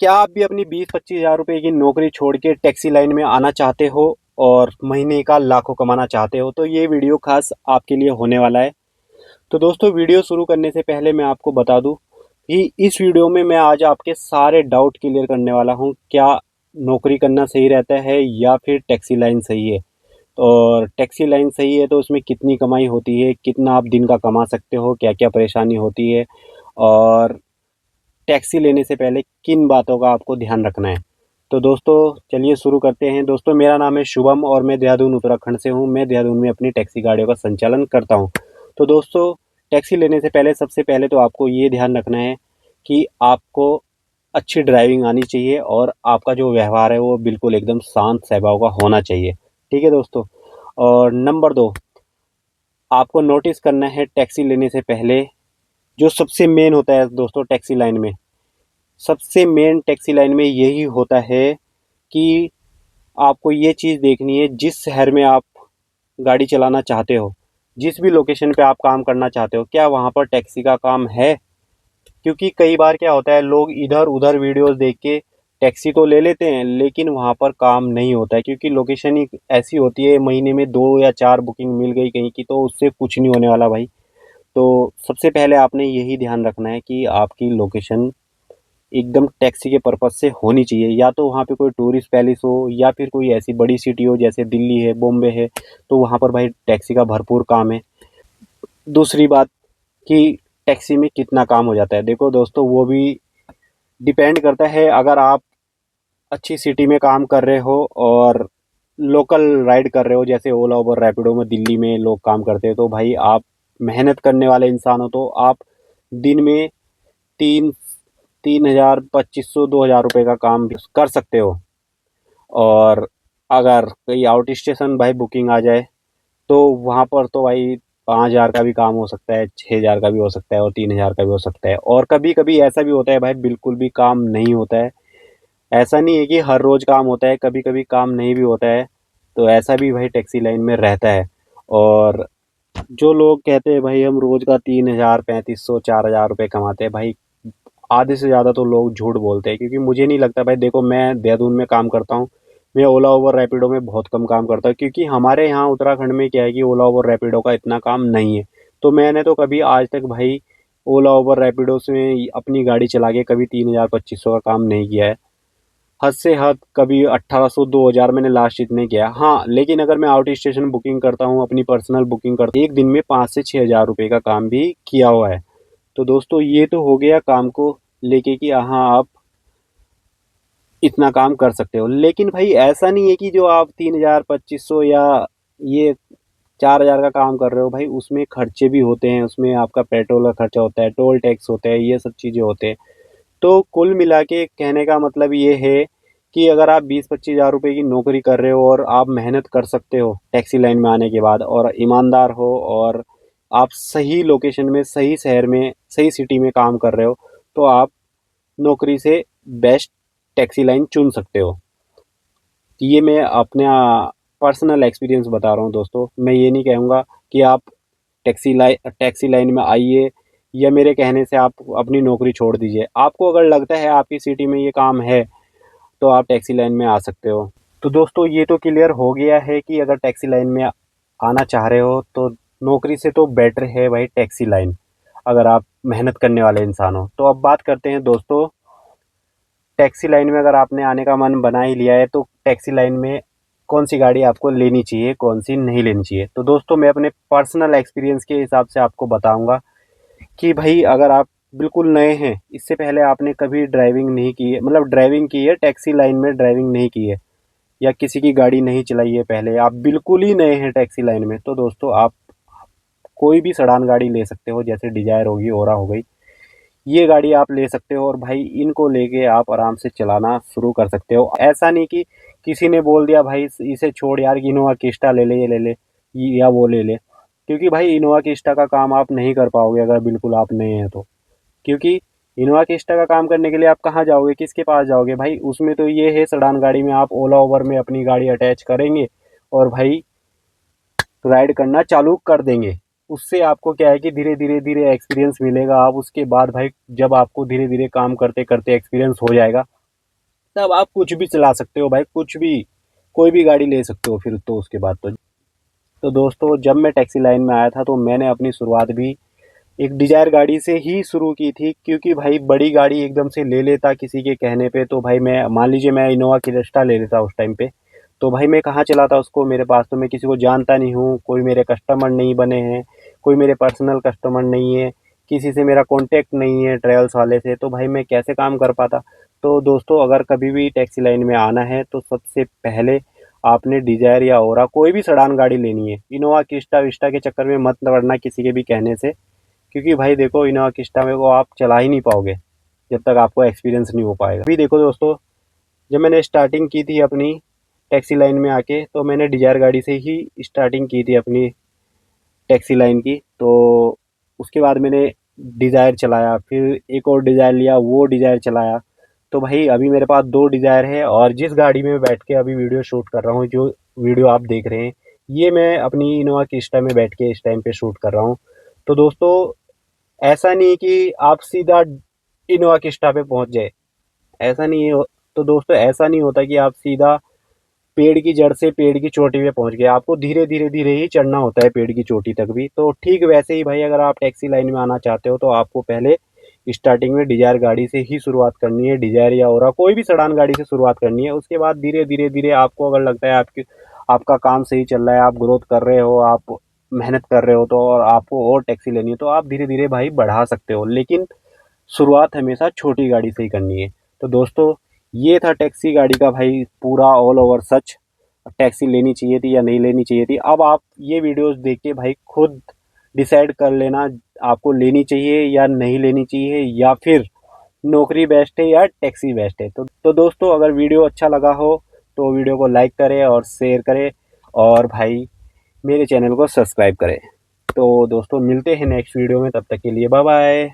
क्या आप भी अपनी 20-25 हज़ार रुपए की नौकरी छोड़ के टैक्सी लाइन में आना चाहते हो और महीने का लाखों कमाना चाहते हो, तो ये वीडियो खास आपके लिए होने वाला है। तो दोस्तों, वीडियो शुरू करने से पहले मैं आपको बता दूं कि इस वीडियो में मैं आज आपके सारे डाउट क्लियर करने वाला हूं। क्या नौकरी करना सही रहता है या फिर टैक्सी लाइन सही है? और टैक्सी लाइन सही है तो उसमें कितनी कमाई होती है, कितना आप दिन का कमा सकते हो, क्या क्या परेशानी होती है, और टैक्सी लेने से पहले किन बातों का आपको ध्यान रखना है। तो दोस्तों, चलिए शुरू करते हैं। दोस्तों, मेरा नाम है शुभम और मैं देहरादून उत्तराखंड से हूँ। मैं देहरादून में अपनी टैक्सी गाड़ियों का संचालन करता हूँ। तो दोस्तों, टैक्सी लेने से पहले सबसे पहले तो आपको ये ध्यान रखना है कि आपको अच्छी ड्राइविंग आनी चाहिए और आपका जो व्यवहार है वो बिल्कुल एकदम शांत स्वभाव का होना चाहिए। ठीक है दोस्तों। और नंबर 2, आपको नोटिस करना है टैक्सी लेने से पहले जो सबसे मेन होता है दोस्तों टैक्सी लाइन में, सबसे मेन टैक्सी लाइन में यही होता है कि आपको ये चीज़ देखनी है, जिस शहर में आप गाड़ी चलाना चाहते हो, जिस भी लोकेशन पे आप काम करना चाहते हो, क्या वहाँ पर टैक्सी का काम है? क्योंकि कई बार क्या होता है, लोग इधर उधर वीडियोस देख के टैक्सी तो ले लेते हैं लेकिन वहाँ पर काम नहीं होता है, क्योंकि लोकेशन ही ऐसी होती है, महीने में 2 या 4 बुकिंग मिल गई कहीं की तो उससे कुछ नहीं होने वाला भाई। तो सबसे पहले आपने यही ध्यान रखना है कि आपकी लोकेशन एकदम टैक्सी के पर्पज़ से होनी चाहिए, या तो वहाँ पे कोई टूरिस्ट पैलेस हो या फिर कोई ऐसी बड़ी सिटी हो जैसे दिल्ली है, बॉम्बे है, तो वहाँ पर भाई टैक्सी का भरपूर काम है। दूसरी बात कि टैक्सी में कितना काम हो जाता है, देखो दोस्तों वो भी डिपेंड करता है। अगर आप अच्छी सिटी में काम कर रहे हो और लोकल राइड कर रहे हो, जैसे ओला उबर रैपिडो में दिल्ली में लोग काम करते हैं, तो भाई आप मेहनत करने वाले इंसान हो तो आप दिन में तीन 3,000 2,500 2,000 रुपये का काम भी कर सकते हो। और अगर कोई आउट स्टेशन भाई बुकिंग आ जाए तो वहाँ पर तो भाई 5,000 का भी काम हो सकता है, 6,000 का भी हो सकता है और 3,000 का भी हो सकता है। और कभी कभी ऐसा भी होता है भाई बिल्कुल भी काम नहीं होता है। ऐसा नहीं है कि हर रोज़ काम होता है, कभी कभी काम नहीं भी होता है। तो ऐसा भी भाई टैक्सी लाइन में रहता है। और जो लोग कहते हैं भाई हम रोज़ का 3,000 3,500 4,000 रुपये कमाते हैं, भाई आधे से ज़्यादा तो लोग झूठ बोलते हैं, क्योंकि मुझे नहीं लगता भाई। देखो, मैं देहरादून में काम करता हूँ, मैं ओला उबर रैपिडो में बहुत कम काम करता हूँ, क्योंकि हमारे यहाँ उत्तराखंड में क्या है कि ओला उबर रैपिडो का इतना काम नहीं है। तो मैंने तो कभी आज तक भाई ओला उबर रैपिडो से अपनी गाड़ी चला के कभी 3,000 2,500 का काम नहीं किया है। हद से हद कभी 1,800 2,000 मैंने लास्ट इतने किया है। हाँ, लेकिन अगर मैं आउट स्टेशन बुकिंग करता हूँ, अपनी पर्सनल बुकिंग करता हूँ, एक दिन में 5 से 6 हज़ार रुपये का काम भी किया हुआ है। तो दोस्तों, ये तो हो गया काम को लेके कि हाँ आप इतना काम कर सकते हो। लेकिन भाई ऐसा नहीं है कि जो आप 3,000 2,500 या ये 4,000 का काम कर रहे हो, भाई उसमें खर्चे भी होते हैं, उसमें आपका पेट्रोल का खर्चा होता है, टोल टैक्स होता है, ये सब चीज़ें होते हैं। तो कुल मिला के कहने का मतलब ये है कि अगर आप 20-25 हज़ार रुपये की नौकरी कर रहे हो और आप मेहनत कर सकते हो टैक्सी लाइन में आने के बाद, और ईमानदार हो, और आप सही लोकेशन में, सही शहर में, सही सिटी में काम कर रहे हो, तो आप नौकरी से बेस्ट टैक्सी लाइन चुन सकते हो। ये मैं अपना पर्सनल एक्सपीरियंस बता रहा हूँ दोस्तों। मैं ये नहीं कहूँगा कि आप टैक्सी लाइन में आइए या मेरे कहने से आप अपनी नौकरी छोड़ दीजिए। आपको अगर लगता है आपकी सिटी में ये काम है तो आप टैक्सी लाइन में आ सकते हो। तो दोस्तों, ये तो क्लियर हो गया है कि अगर टैक्सी लाइन में आना चाह रहे हो तो नौकरी से तो बेटर है भाई टैक्सी लाइन, अगर आप मेहनत करने वाले इंसान हो। तो अब बात करते हैं दोस्तों, टैक्सी लाइन में अगर आपने आने का मन बना ही लिया है तो टैक्सी लाइन में कौन सी गाड़ी आपको लेनी चाहिए, कौन सी नहीं लेनी चाहिए। तो दोस्तों, मैं अपने पर्सनल एक्सपीरियंस के हिसाब से आपको बताऊंगा कि भाई अगर आप बिल्कुल नए हैं, इससे पहले आपने कभी ड्राइविंग नहीं की है, मतलब ड्राइविंग की है टैक्सी लाइन में, ड्राइविंग नहीं की है, या किसी की गाड़ी नहीं चलाई है पहले, आप बिल्कुल ही नए हैं टैक्सी लाइन में, तो दोस्तों आप कोई भी सेडान गाड़ी ले सकते हो, जैसे डिजायर होगी, ओरा हो गई, ये गाड़ी आप ले सकते हो। और भाई इनको लेके आप आराम से चलाना शुरू कर सकते हो। ऐसा नहीं कि किसी ने बोल दिया भाई इसे छोड़ यार, इनोवा क्रिस्टा ले ले, ये ले ले, या वो ले ले, क्योंकि भाई इनोवा क्रिस्टा का काम आप नहीं कर पाओगे अगर बिल्कुल आप नए हैं तो। क्योंकि इनोवा क्रिस्टा का काम करने के लिए आप कहाँ जाओगे, किसके पास जाओगे भाई? उसमें तो ये है, सेडान गाड़ी में आप ओला उबर में अपनी गाड़ी अटैच करेंगे और भाई राइड करना चालू कर देंगे। उससे आपको क्या है कि धीरे धीरे धीरे एक्सपीरियंस मिलेगा। आप उसके बाद भाई जब आपको धीरे धीरे काम करते करते एक्सपीरियंस हो जाएगा तब आप कुछ भी चला सकते हो भाई, कुछ भी, कोई भी गाड़ी ले सकते हो फिर तो उसके बाद तो दोस्तों जब मैं टैक्सी लाइन में आया था तो मैंने अपनी शुरुआत भी एक डिजायर गाड़ी से ही शुरू की थी, क्योंकि भाई बड़ी गाड़ी एकदम से ले लेता किसी के कहने पे तो भाई मैं, मान लीजिए मैं इनोवा क्रिस्टा ले लेता उस टाइम पे, तो भाई मैं कहाँ चलाता उसको, मेरे पास तो मैं किसी को जानता नहीं हूँ, कोई मेरे कस्टमर नहीं बने हैं, कोई मेरे पर्सनल कस्टमर नहीं है, किसी से मेरा कॉन्टेक्ट नहीं है ट्रेवल्स वाले से, तो भाई मैं कैसे काम कर पाता। तो दोस्तों अगर कभी भी टैक्सी लाइन में आना है तो सबसे पहले आपने डिजायर या ओरा कोई भी सेडान गाड़ी लेनी है। इनोवा क्रिस्टा विस्टा के चक्कर में मत पड़ना किसी के भी कहने से, क्योंकि भाई देखो इनोवा क्रिस्टा में को आप चला ही नहीं पाओगे जब तक आपको एक्सपीरियंस नहीं हो पाएगा। अभी देखो दोस्तों, जब मैंने स्टार्टिंग की थी अपनी टैक्सी लाइन में आके, तो मैंने डिजायर गाड़ी से ही स्टार्टिंग की थी अपनी टैक्सी लाइन की। तो उसके बाद मैंने डिज़ायर चलाया, फिर एक और डिज़ायर लिया, वो डिज़ायर चलाया। तो भाई अभी मेरे पास 2 डिज़ायर है, और जिस गाड़ी में बैठ के अभी वीडियो शूट कर रहा हूँ, जो वीडियो आप देख रहे हैं, ये मैं अपनी इनोवा क्रिस्टा में बैठ के इस टाइम पे शूट कर रहा हूँ। तो दोस्तों ऐसा नहीं कि आप सीधा इनोवा क्रिस्टा पे पहुँच जाए, ऐसा नहीं है। तो दोस्तों ऐसा नहीं होता कि आप सीधा पेड़ की जड़ से पेड़ की चोटी पे पहुंच गए, आपको धीरे धीरे धीरे ही चढ़ना होता है पेड़ की चोटी तक भी। तो ठीक वैसे ही भाई अगर आप टैक्सी लाइन में आना चाहते हो तो आपको पहले स्टार्टिंग में डिजायर गाड़ी से ही शुरुआत करनी है, डिजायर या ओरा कोई भी सेडान गाड़ी से शुरुआत करनी है। उसके बाद धीरे धीरे धीरे आपको अगर लगता है आपकी आपका काम सही चल रहा है, आप ग्रोथ कर रहे हो, आप मेहनत कर रहे हो, तो और आपको और टैक्सी लेनी है तो आप धीरे धीरे भाई बढ़ा सकते हो, लेकिन शुरुआत हमेशा छोटी गाड़ी से ही करनी है। तो दोस्तों ये था टैक्सी गाड़ी का भाई पूरा ऑल ओवर सच, टैक्सी लेनी चाहिए थी या नहीं लेनी चाहिए थी। अब आप ये वीडियोस देख के भाई खुद डिसाइड कर लेना आपको लेनी चाहिए या नहीं लेनी चाहिए, या फिर नौकरी बेस्ट है या टैक्सी बेस्ट है। तो दोस्तों अगर वीडियो अच्छा लगा हो तो वीडियो को लाइक करें और शेयर करें, और भाई मेरे चैनल को सब्सक्राइब करें। तो दोस्तों मिलते हैं नेक्स्ट वीडियो में, तब तक के लिए बाय बाय।